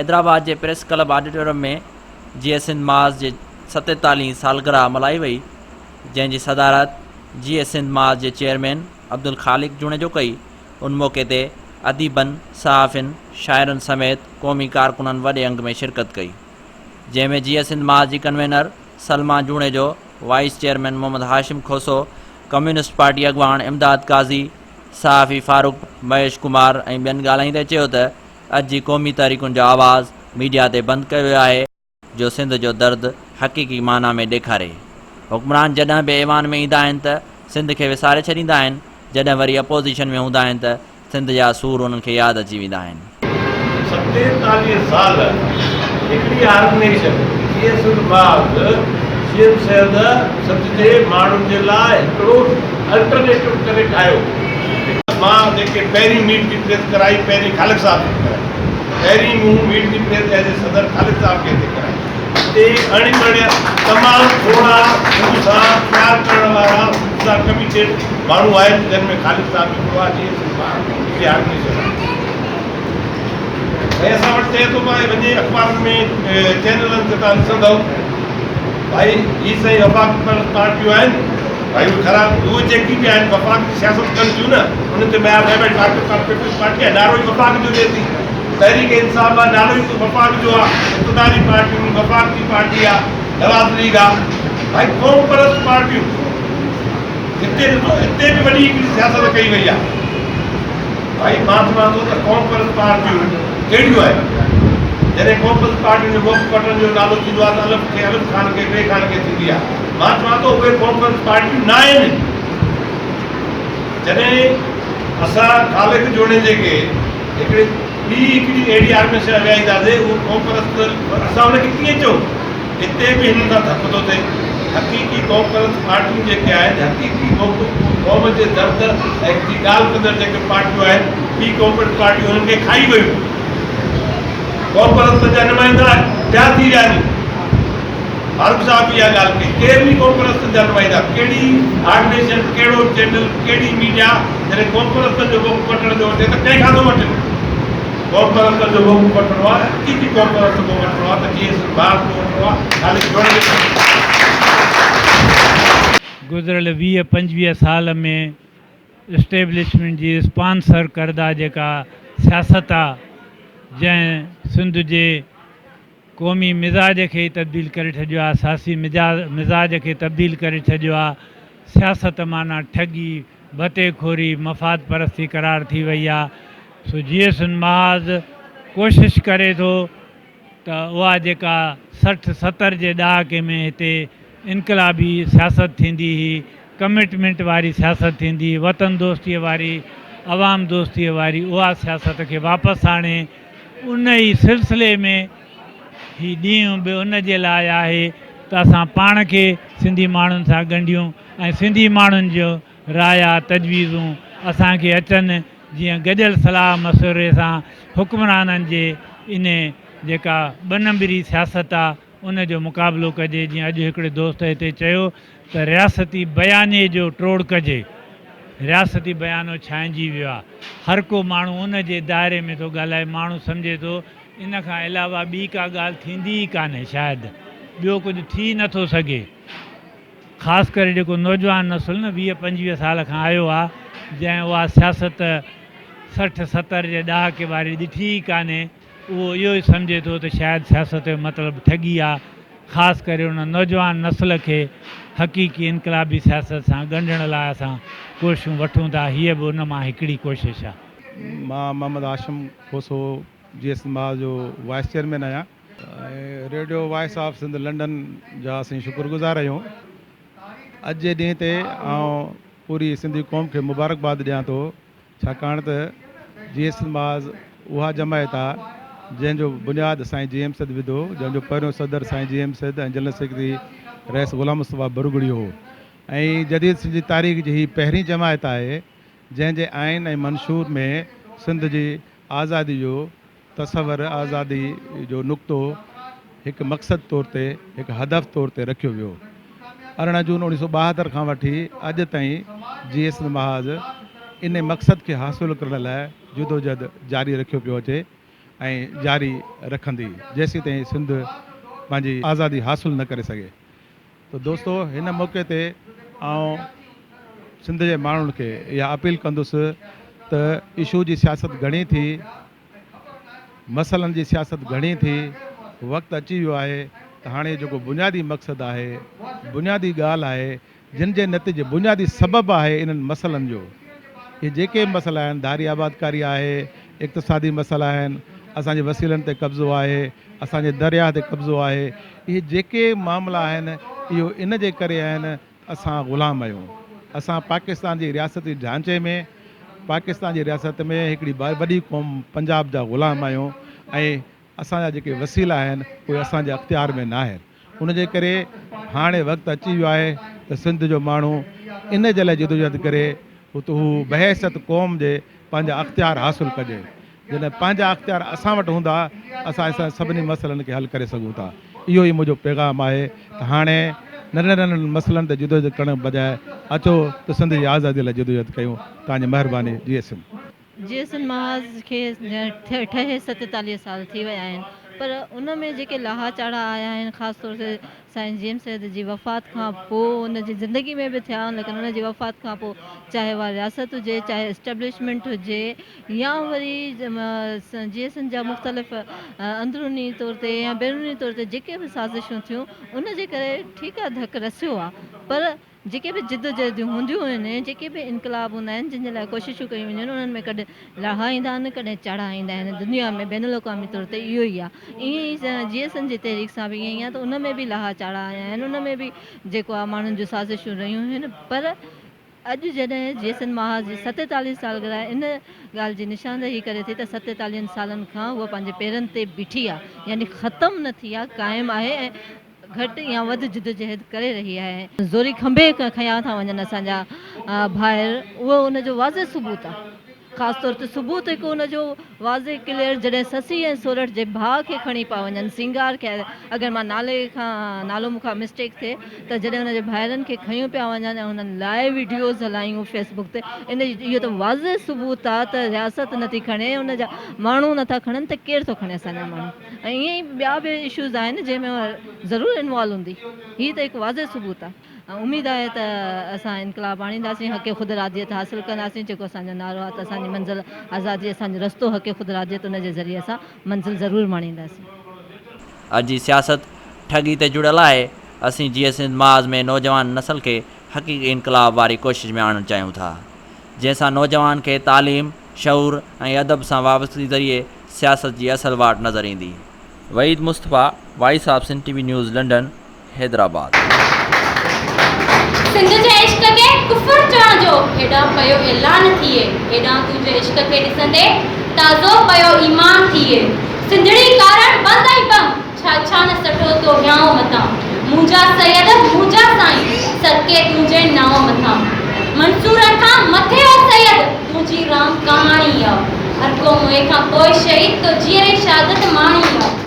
हैदराबाद के press club auditorium में GS Sindh मास के 47 सालगिरह मल्हाई वई, जंहिंजी सदारत जीएस सिंध मास के चेयरमैन अब्दुल खालिक जुणेजो कई। उन मौके ते अदीबन, सहाफ़िन, शाइरन समेत क़ौमी कारकुननि वॾे अंग में शिरकत कई, जंहिंमें जीएस सिंध मास जी convener Salma Junejo, vice chairman Mohammad Hashim Khoso, communist party अॻवान इमदाद काज़ी, सहाफ़ी फारूक महेश कुमार ऐं ॿियनि ॻाल्हाईंदे चयो त अॼु जी क़ौमी तहरीकुनि जो आवाज़ मीडिया ते बंदि कयो वियो आहे, जो सिंध जो दर्द हक़ीक़ी माना में ॾेखारे। हुक्मरान जॾहिं बि ऐवान में ईंदा आहिनि त सिंध खे विसारे छॾींदा आहिनि, जॾहिं वरी अपोज़िशन में हूंदा आहिनि त सिंध जा सूर उन्हनि खे यादि अची वेंदा आहिनि। 47 साल हिकिड़ी ऑर्गेनाइजेशन जीएस सिंध मास सीएम साहिब सिंध जे माण्हुनि जे लाइ हिकिड़ो अल्टरनेटिव करे ठाहियो। मां जेके पहिरीं मीट जी प्रेस कराई, पहिरीं ख़ालिक साहब खे कराई, पहिरीं मूं मीट जी प्रेस एज ए सदर ख़ालिक साहब खे हिते कराई। हिते अणिमणिया तमामु थोरा मूं सां प्यार करण वारा सां कमिटेड माण्हू आहिनि, जिन में ख़ालिक साहब हिकिड़ो आहे। जीएस सिंध मास हिकिड़ी ऑर्गेनाइजेशन आहे। ऐं असां वटि चए थो भाई वञे अख़बारुनि में चैनलनि ते तव्हां ॾिसंदव भाई ही साईं वफ़ाक़ पार्टियूं आहिनि, भाई उहे ख़राब उहे जेकी बि आहिनि वफ़ाक़ जी सियासत कनि थियूं न, उन्हनि ते ॿाहिरि पार्टी आहे, नालो ई वफ़ाक़ जो ॾिए थी। तहरीक इंसाफ़ आहे, नालो ई वफ़ाक़ जो आहे। इक़्तिदारी पार्टियूं, वफ़ाक़ जी पार्टी आहे, नवाज़ लीग आहे, भाई क़ौम परस्त पार्टियूं। हिते ॾिसो, हिते बि वॾी हिकिड़ी सियासत कई वई आहे। भाई मां चवां थो त क़ौम परस्त पार्टियूं कहिड़ियूं आहिनि? जॾहिं क़ौम परस्त पार्टियुनि जो मुल्क पटनि जो नालो थींदो आहे त अलफ़ ख़ान खे ॿिए ख़ान खे थींदी आहे। मां चवां थो उहे क़ौम परस्त पार्टियूं न आहिनि। जॾहिं असां ख़ालिक जोड़े जेके हिकिड़ी अहिड़ी ऑर्गेनाइजेशन विहाईंदासीं, उहो क़ौम परस्त, असां हुनखे कीअं चऊं? हिते बि हिननि सां धक थो थिए। हक़ीक़ी क़ौम परस्त पार्टियूं जेके आहिनि, हक़ीक़ी क़ौम जे दर्द ऐं जी ॻाल्हि कंदड़ जेके पार्टियूं आहिनि, ॿी क़ौम परस्त पार्टियूं हुननि खे खाई वियूं। क़ौम परस्त जा नुमाइंदा ॿिया थी विया आहिनि। फारूक साहब इहा ॻाल्हि कई, केर बि क़ौम परस्त जा नुमाइंदा, कहिड़ी ऑर्गेनाइजेशन, कहिड़ो चैनल, कहिड़ी मीडिया जॾहिं क़ौम परस्तनि जो मुख वठण जो वठे त कंहिंखां थो वठे? क़ौम परस्तनि जो मुख वठिणो आहे, हक़ीक़ी क़ौम परस्त को वठिणो आहे त जीएस सिंध मास को वठिणो आहे। ख़ाली गुज़िरियल 20-25 साल में इस्टेब्लिशमेंट जी स्पॉन्सर करदा जेका सियासत आहे, जंहिं सिंध जे क़ौमी मिज़ाज खे तब्दील करे छॾियो आहे, सियासी मिज़ाज खे तब्दील करे छॾियो आहे। सियासत माना ठगी, भतेखोरी, मफ़ाद परस्ती करार थी वई आहे। सो जीएस सिंध मास कोशिशि करे थो त उहा जेका 60-70 जे ॾहाके में हिते इनक़लाबी सियासत थींदी हुई, कमिटमेंट वारी सियासत थींदी, वतन दोस्तीअ वारी, अवाम दोस्तीअ वारी, उहा सियासत खे वापसि आणे। उन ई सिलसिले में ही ॾींहुं बि उन जे लाइ आहे त असां पाण खे सिंधी माण्हुनि सां ॻंढियूं ऐं सिंधी माण्हुनि जो राया तजवीज़ूं असांखे अचनि, जीअं गॾियल सलाह मशवरे सां हुक्मराननि जे इन जेका ॿ नंबरी सियासत आहे उन जो मुक़ाबिलो कजे। जीअं अॼु हिकिड़े दोस्त हिते चयो त रियासती बयाने जो ट्रोड़ कजे। रियासती बयानो छांइजी वियो आहे, हर को माण्हू उन जे दायरे में थो ॻाल्हाए। माण्हू सम्झे थो इन खां अलावा ॿी का ॻाल्हि थींदी ई कान्हे, शायदि ॿियो कुझु थी नथो सघे। ख़ासि करे जेको नौजवान नसुल न 20-25 साल खां आयो आहे, जंहिं उहा सियासत 60-70 जे ॾहाके वारी ॾिठी ई कान्हे, उहो इहो ई सम्झे थो त शायदि सियासत जो मतिलबु ठगी आहे। ख़ासि करे उन नौजवान नस्ल खे हक़ीक़ी इनक़लाबी सियासत सां ॻंढण लाइ असां कोशिशूं वठूं था। हीअ बि उन मां हिकिड़ी कोशिशि आहे। मां मोहम्मद हाशिम खोसो जीएस सिंध मास जो वाइस चेयरमैन आहियां ऐं Radio Voice of Sindh London जा असीं शुक्रगुज़ार आहियूं। अॼु जे ॾींहं ते आउं पूरी सिंधी क़ौम खे मुबारकबाद ॾियां थो, छाकाणि त जीएस सिंध मास उहा जमायत आहे जंहिंजो बुनियादु साईं जीएम सैद विधो, जंहिंजो पहिरियों सदर साईं जीएम सैद ऐं जनरल सेक्रेटरी रईस ग़ुलाम मुस्तफ़ा बरगुड़ी हो। ऐं जदीद सिंधी तारीख़ जी ही पहिरीं जमायत आहे जंहिंजे आइन ऐं मंशूर में सिंध जी आज़ादी जो तसवर, आज़ादी जो नुक़्तो हिकु मक़सद तौर ते, हिकु हदफ़ तौर ते रखियो वियो। 18 जून 1972 खां वठी अॼु ताईं जीएस सिंध मास इन मक़सद खे हासिलु करण लाइ जदोजहद जारी रखियो पियो अचे ऐं जारी रखंदी जेसीं ताईं सिंध पंहिंजी आज़ादी हासिलु न करे सघे। त दोस्तो हिन मौक़े ते आउं सिंध जे माण्हुनि खे इहा अपील कंदुसि त इशू जी सियासत घणी थी, मसइलनि जी सियासत घणी थी, वक़्तु अची वियो आहे त हाणे जेको बुनियादी मक़सदु आहे, बुनियादी ॻाल्हि आहे, जिन जे नतीजे बुनियादी सबबु आहे इन्हनि मसइलनि जो, इहे जेके मसइला आहिनि, धारी आबादकारी आहे, इक़्तिसादी मसइला आहिनि, असांजे वसीलनि ते कब्ज़ो आहे, असांजे दरिया ते कब्ज़ो आहे, इहे जेके मामला आहिनि इहो इन जे करे आहिनि असां ग़ुलाम आहियूं। असां पाकिस्तान जी रियासती ढांचे में, पाकिस्तान जी रियासत में हिकिड़ी वॾी क़ौम पंजाब जा ग़ुलाम आहियूं ऐं असांजा जेके वसीला आहिनि उहे असांजे अख़्तियार में न आहिनि। उनजे करे हाणे वक़्तु अची वियो आहे त सिंध जो माण्हू इन जे लाइ जदोजहद करे हू बहैसियत क़ौम जे पंहिंजा अख़्तियार हासिलु कजे। जॾहिं पंहिंजा अख़्तियार असां वटि हूंदा असां सभिनी मसइलनि खे हल करे सघूं था। इहो ई मुंहिंजो पैगाम आहे त हाणे नंढनि नंढनि मसइलनि ते जदोजहद करण बजाए अचो त सिंध जी आज़ादी लाइ जदोजहद कयूं। तव्हांजी महिरबानी। जीएसएन महाज खे ठहे 47 साल थी विया आहिनि, पर उन में जेके लाहा चाढ़ा आया आहिनि ख़ासि तौर ते साईं जेम सैद जी वफ़ात खां पोइ उन जी ज़िंदगी में बि थिया, लेकिन उन जी वफ़ात खां पोइ चाहे उहा रियासत हुजे, चाहे इस्टेब्लिशमेंट हुजे, या वरी जीएसएन जा मुख़्तलिफ़ अंदरूनी तौर ते या बैरूनी तौर ते जेके बि साज़िशूं थियूं उन जे करे ठीकु आहे धकु रसियो आहे, पर जेके बि जिदोजहदियूं हूंदियूं आहिनि, जेके बि इनकलाब हूंदा आहिनि, जिन जे लाइ कोशिशूं कयूं वेंदियूं आहिनि, उन्हनि में कॾहिं लाहा ईंदा आहिनि, कॾहिं चढ़ा ईंदा आहिनि। दुनिया में बैन अल-अक़वामी तौर ते इहो ई आहे। ईअं ई जीएसएन जी तहरीक सां बि ईअं ई आहे, त उन में बि लाहा चाढ़ा आया आहिनि, उन में बि जेको आहे माण्हुनि जूं साज़िशूं रहियूं आहिनि। पर अॼु जॾहिं जीएसएन महाज जी 47 सालगिरह इन ॻाल्हि जी निशानदेही करे थी त 47 सालनि खां उहा पंहिंजे पेरनि ते बीठी आहे, यानी ख़तमु न थी आहे, क़ाइमु आहे ऐं घटि या वधि जिदोजहद करे रही आहे। ज़ोरी खंभे खयां था वञनि असांजा भाइर, उहो उनजो वाज़े सबूत आहे। ख़ासि तौर ते सबूत हिकु उनजो वाज़े क्लियर जॾहिं ससी ऐं सोरठ जे भाउ खे खणी पिया वञनि सिंगार खे, अगरि मां नालो मूंखां मिस्टेक थिए त जॾहिं उनजे भाइरनि खे खयूं पिया वञनि ऐं उन्हनि लाइव वीडियोज़ हलायूं फेसबुक ते, इहो त वाज़े सबूत आहे त रियासत नथी खणे, उनजा माण्हू नथा खणनि त केरु थो खणे असांजा माण्हू। ऐं ईअं ई ॿिया बि इशूज़ आहिनि जंहिंमें ज़रूरु इन्वॉल्व हूंदी, हीअ त हिकु वाज़े सबूत आहे। उमेदु आहे त असां इनकलाब आणींदासीं, हक़ ख़ुदि रादियत हासिलु कंदासीं, जेको असांजो नारो आहे त असांजी मंज़िल आज़ादी, असांजो रस्तो हक़ ख़ुदि रादियत, उन जे ज़रिए असां मंज़िल ज़रूरु माणींदासीं। अॼु जी सियासत ठगी ते जुड़ियल आहे। असीं जीएसएन महाज में नौजवान नस्ल खे हक़ीक़ी इनकलाब वारी कोशिश में आणणु चाहियूं था, जंहिंसां नौजवान खे तालीम, शऊर ऐं अदब सां वाबस्तगी ज़रिए सियासत जी असल वाट नज़र ईंदी। Waheed Mustafa, voice of Sindh TV news, London, Hyderabad. Sindh जे इश्क खे कुफर चवण जो हेॾां पियो ऐलान थिए, हेॾां तुंहिंजे इश्क खे ॾिसंदे ताज़ो पियो ईमान थिए। सिंधड़ी कारण बंद आई बम, छा न सटो तो वियाओ मथां, मुंहिंजा सैयद मुंहिंजा साईं सदके तुंहिंजे नाव मथां। मंसूर खां मथे ओ सैयद तुंहिंजी राम कहाणी आहे, हर को मुंहिं खां पोइ शहीद तो जीअरे शहादत माणी आहे।